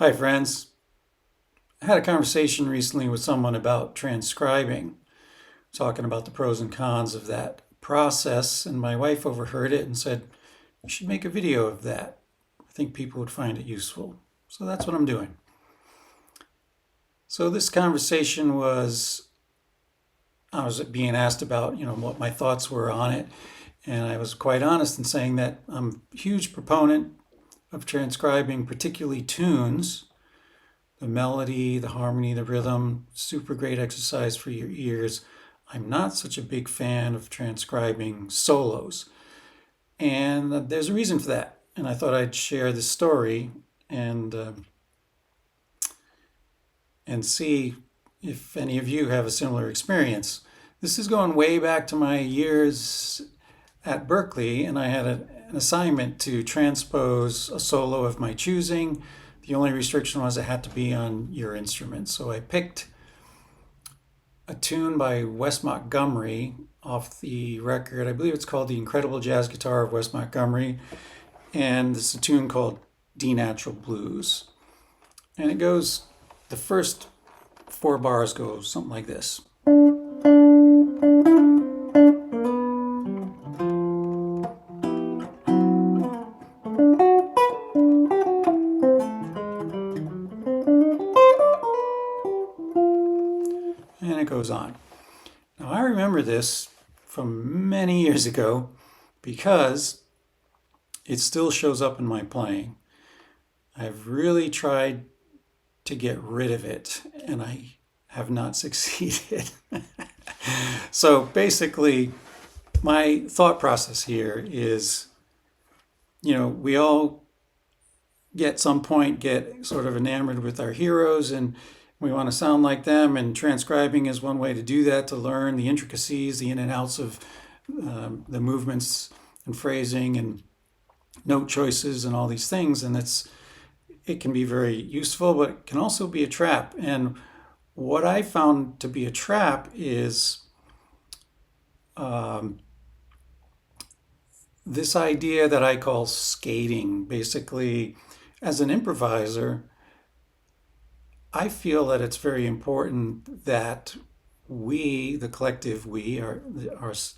Hi, friends. I had a conversation recently with someone about transcribing, talking about the pros and cons of that process, and my wife overheard it and said, "You should make a video of that. I think people would find it useful." So that's what I'm doing. So this conversation was, I was being asked about, what my thoughts were on it, and I was quite honest in saying that I'm a huge proponent of transcribing, particularly tunes. The melody, the harmony, the rhythm, super great exercise for your ears. I'm not such a big fan of transcribing solos. And there's a reason for that. And I thought I'd share this story and see if any of you have a similar experience. This is going way back to my years at Berkeley, and I had an assignment to transpose a solo of my choosing. The only restriction was it had to be on your instrument. So I picked a tune by Wes Montgomery off the record. I believe it's called The Incredible Jazzguitar of Wes Montgomery. And it's a tune called D Natural Blues. And it goes, the first four bars go something like this. And it goes on. Now, I remember this from many years ago because it still shows up in my playing. I've really tried to get rid of it, and I have not succeeded. So basically, my thought process here is, we all get some point get sort of enamored with our heroes and we want to sound like them, and transcribing is one way to do that, to learn the intricacies, the in and outs of the movements and phrasing and note choices and all these things. And it can be very useful, but it can also be a trap. And what I found to be a trap is this idea that I call skating. Basically, as an improviser, I feel that it's very important that we, the collective we, our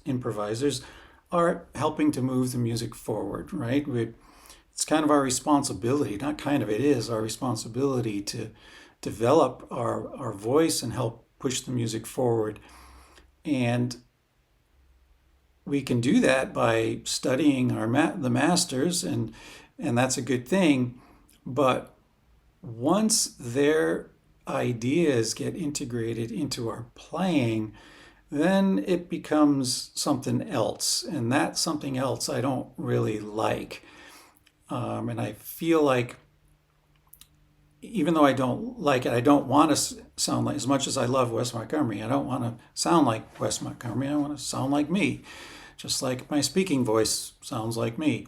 improvisers, are helping to move the music forward, right? It's kind of our responsibility, not kind of, it is our responsibility to develop our voice and help push the music forward. And we can do that by studying the masters, and that's a good thing. But once their ideas get integrated into our playing, then it becomes something else. And that something else I don't really like. And I feel like, even though I don't like it, I don't want to sound like, as much as I love Wes Montgomery, I don't want to sound like Wes Montgomery. I want to sound like me, just like my speaking voice sounds like me.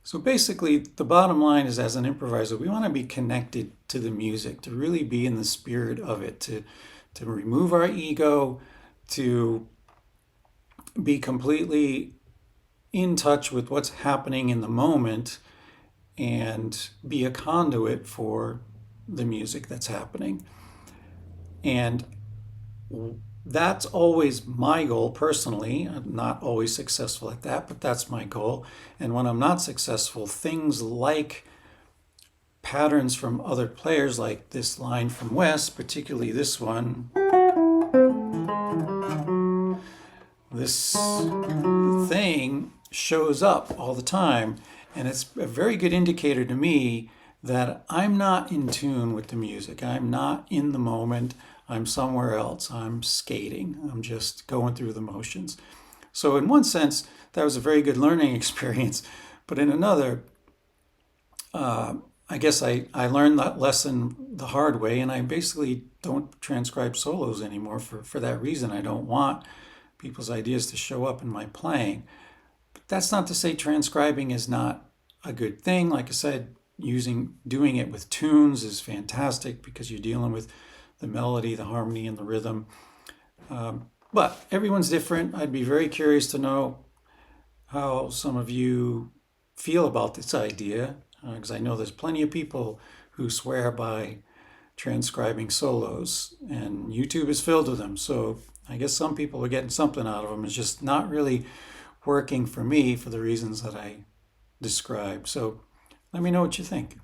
So basically, the bottom line is, as an improviser, we want to be connected to the music, to really be in the spirit of it, to remove our ego, to be completely in touch with what's happening in the moment, and be a conduit for the music that's happening. And that's always my goal personally. I'm not always successful at that, but that's my goal. And when I'm not successful, things like patterns from other players, like this line from Wes, particularly this one, this thing shows up all the time. And it's a very good indicator to me that I'm not in tune with the music. I'm not in the moment. I'm somewhere else. I'm skating. I'm just going through the motions. So in one sense, that was a very good learning experience. But in another, I guess I learned that lesson the hard way, and I basically don't transcribe solos anymore for that reason. I don't want people's ideas to show up in my playing. But that's not to say transcribing is not a good thing. Like I said, doing it with tunes is fantastic because you're dealing with the melody, the harmony, and the rhythm. But everyone's different. I'd be very curious to know how some of you feel about this idea. because I know there's plenty of people who swear by transcribing solos, and YouTube is filled with them. So I guess some people are getting something out of them. It's just not really working for me for the reasons that I described. So let me know what you think.